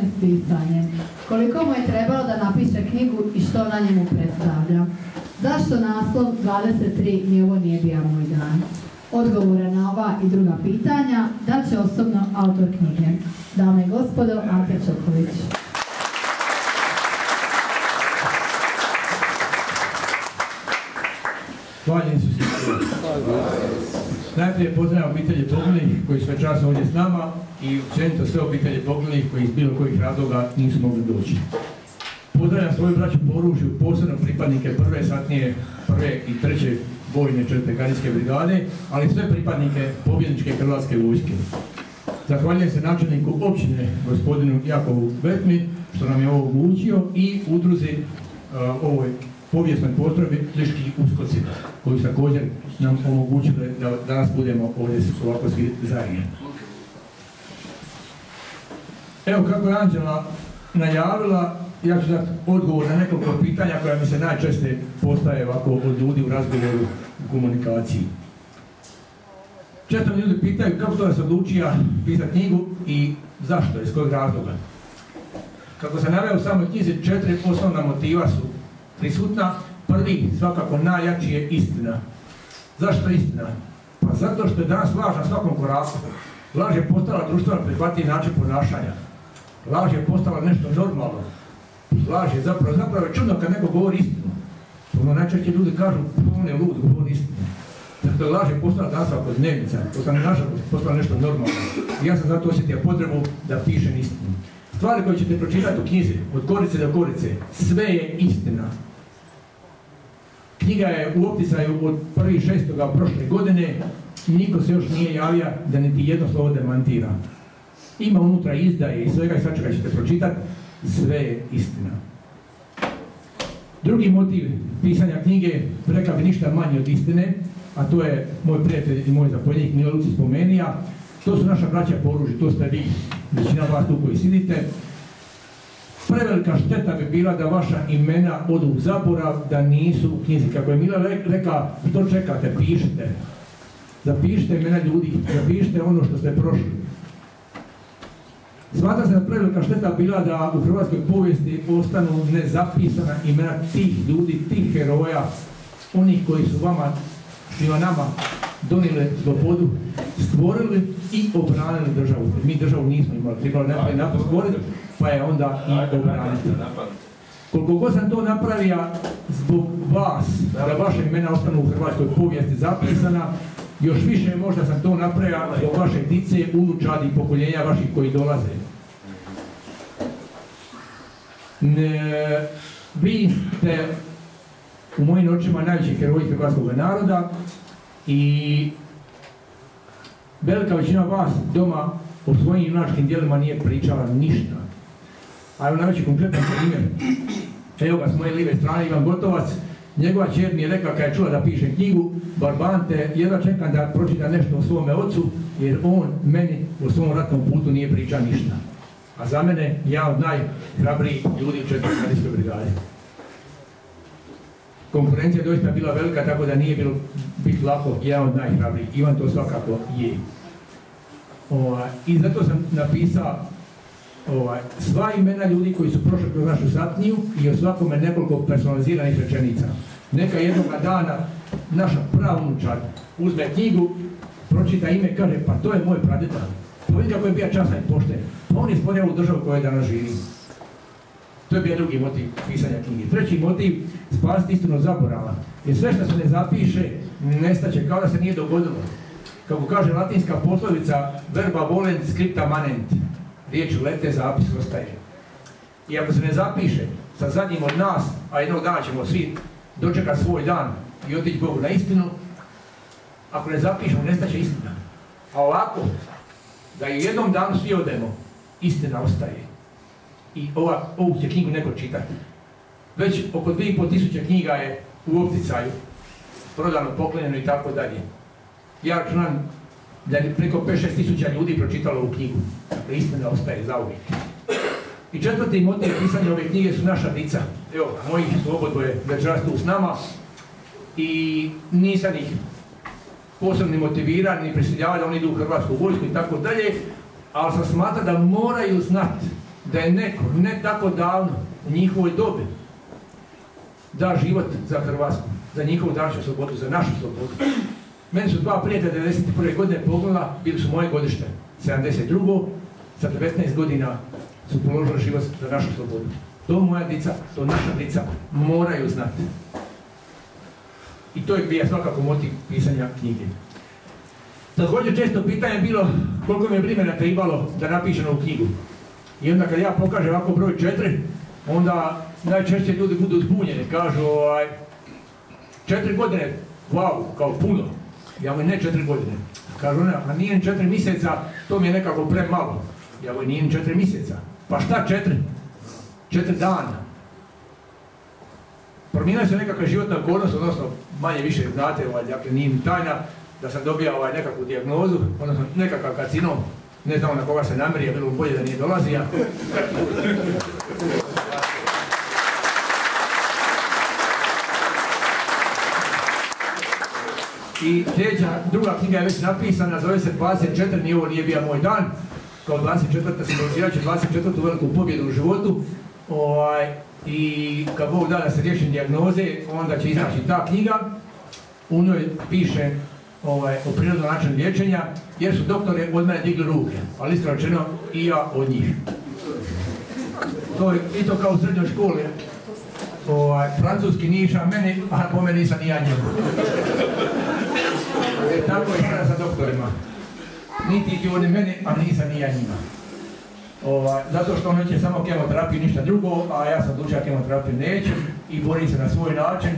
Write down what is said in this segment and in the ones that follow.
s pisanjem. Koliko mu je trebalo da napiše knjigu i što na njemu predstavlja? Zašto naslov 23 ni ovo nije bio moj dan? Odgovore na ova i druga pitanja dat će osobno autor knjige. Dame i gospodo, Ante Čoković. Hvala Isusu. Najprije pozdravljam obitelji Bogulih koji su večeras ovdje s nama i općenito sve obitelji Bogulih koji iz bilo kojih razloga nisu mogli doći. Pozdravljam svoju braću po oružju, posebno pripadnike prve satnije, prve i treće bojne četvrte gardijske brigade, ali sve pripadnike pobjedničke hrvatske vojske. Zahvaljujem se načelniku općine, gospodinu Jakovu Betmi, što nam je ovo omogućio i udruzi ovoj povijesnoj postrojbi Liški uskoci, koji su također nam omogućili da danas budemo ovdje ovako svi zajedno. Evo kako je Anđela najavila, ja ću dati odgovor na nekoliko pitanja koja mi se najčešće postaje ovako od ljudi u razgovoru u komunikaciji. Često mi ljudi pitaju kako to da se odlučio pisati knjigu i zašto, iz kojeg razloga. Kako se naveo u samoj knjizi, 4 osnovna motiva su prisutna. Prvi, svakako najjači, je istina. Zašto istina? Pa zato što je danas laž na svakom koraku. Laž je postala društveno prihvatljiv način ponašanja. Laž je postala nešto normalno. Laž je zapravo je čudno kad neko govori istinu. Ono najčešće ljudi kažu, on je lud, govori istinu. Dakle, laž je postala danas svakodnevnica. Postala nešto normalno. I ja sam zato osjetio potrebu da pišem istinu. Stvari koje ćete pročitati u knjizi, od korice do korice, sve je istina. Knjiga je u opticaju od 1.6. prošle godine, niko se još nije javio da niti jedno slovo demantira. Ima unutra izdaje i svega i sad čega ćete pročitati, sve je istina. Drugi motiv pisanja knjige, rekao bi ništa manje od istine, a to je moj prijatelj i moj zapovjednik Milo Lucić spomenija. To su naša braća po oružju, to ste vi, većina vas tu koji sidite. Prevelika šteta bi bila da vaša imena odu u zaborav, da nisu u knjizi. Kako je Mila rekao, što čekate, pišite. Zapišite imena ljudi, zapišite ono što ste prošli. Smatra se da prevelika šteta bila da u hrvatskoj povijesti ostanu nezapisana imena tih ljudi, tih heroja, onih koji su vama, svima nama, donijeli slobodu, stvorili i obranili državu. Mi državu nismo imali, trebali napad stvoriti, pa je onda i obraniti. Koliko god sam to napravio zbog vas, da vaše imena ostanu u hrvatskoj povijesti zapisana, još više možda sam to napravio zbog vaše dice, unučadi i pokoljenja vaših koji dolaze. Vi ste u mojim očima najveći heroji hrvatskog naroda i velika većina vas doma o svojim junačkim djelima nije pričala ništa. A evo najveći konkretan primjer. Evo ga s moje lijeve strane Ivan Gotovac. Njegova čer mi je rekla kad je čula da pišem knjigu, Barbante, jedva čekam da pročita nešto o svome ocu, jer on meni u svom ratnom putu nije pričao ništa. A za mene, ja od najhrabrijih ljudi u 4. gardijskoj brigadi. Konkurencija je doista bila velika, tako da nije bilo biti lako, jedan od najhrabrijih. Ivan to svakako je. I zato sam napisao sva imena ljudi koji su prošli kroz našu satniju i o svakome nekoliko personaliziranih rečenica. Neka jednoga dana naša pravunučad uzme knjigu, pročita ime i kaže, pa to je moj pradeda. Pa vidi kako je bio častan i pošten. Pa on je stvorio ovu državu kojoj danas živi. To je bio drugi motiv pisanja knjige. Treći motiv, spasiti istinu od zaborava. Jer sve što se ne zapiše, nestaće, kao da se nije dogodilo. Kako kaže latinska poslovica, verba volent scripta manent. Riječ lete, zapis ostaje. I ako se ne zapiše sa zadnjim od nas, a jednog dana ćemo svi dočekati svoj dan i otići Bogu na istinu, ako ne zapišemo, nestaće istina. A ovako, da i u jednom danu svi odemo, istina ostaje. I ovu će knjigu neko čitati. Već oko 2500 knjiga je u opticaju, prodano, poklonjeno i tako dalje. Ja računam da je preko 5-6 tisuća ljudi pročitalo ovu knjigu. Dakle, istina ostaje zauvijek. I četvrti motiv pisanja ove knjige su naša dica. Evo, moji su obodvoje večeras tu s nama i nisam ih posebno motiviran, ni prisiljavao da oni idu u hrvatsku vojsku i tako dalje, ali sam smatrao da moraju znati da je neko, ne tako davno, u njihovoj dobi, da život za Hrvatsku, za njihovu današnju slobodu, za našu slobodu. Meni su dva prijatelja 1991. godine poginula, bili su moje godište, 72. Sa 19 godina su položili život za našu slobodu. To moja dica, to naša dica moraju znati. I to je bio svakako motiv pisanja knjige. Također često pitanje bilo koliko mi je vremena trebalo da napišem ovu knjigu. I onda kad ja pokažem ovako broj 4, onda najčešće ljudi budu zbunjeni. Kažu 4 godine, wow, kao puno. Ja mu ne 4 godine. Kažu ona, a nije 4 mjeseca, to mi je nekako premalo. Ja mu nije 4 mjeseca. Pa šta 4? 4 dana. Promijenila se nekakva životna okolnost, odnosno manje više znate, dakle nije mi tajna, da sam dobio nekakvu dijagnozu, odnosno nekakav karcinom, ne znamo na koga se namirija, bilo bolje da nije dolazio. I sljedeća, druga knjiga je već napisana, zove se 24, ni ovo nije bio moj dan. Kao 24. simbolizirat će 24. veliku pobjedu u životu. I kad Bog da da se riješim dijagnoze, onda će izaći ta knjiga. U njoj piše o prirodnom načinu liječenja, jer su doktore od mene digli ruke, ali iskreno rečeno i ja od njih. I to kao u srednjoj školi. Francuski nije išao meni, a po meni nisam ni ja njemu. Tako je sada sa doktorima. Niti ti oni meni, a nisam ni ja njima. Zato što on neće samo kemoterapiju, ništa drugo, a ja sam odlučio kemoterapiju neću i borim se na svoj način.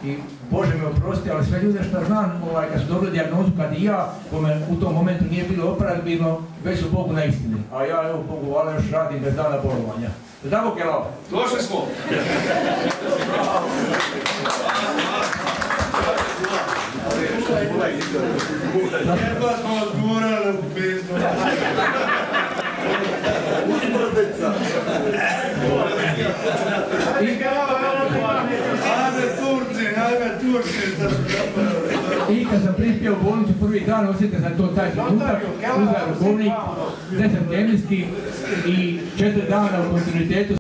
I Bože me oprosti, ali sve ljude što znam, kad su dobili dijagnozu, kad i ja, kome u tom momentu nije bilo operabilno, već su Bogu na istini. A ja, evo, Bogu hvala, još radim bez dana bolovanja. Da Bog je lao? Došli smo! Jedva smo vas gurali u pizdu. I kad sam prispio u bolnicu prvi dan, osjetio sam to taj trenutak, uzeo rukovnik, 10 kemijski i 4 dana u kontinuitetu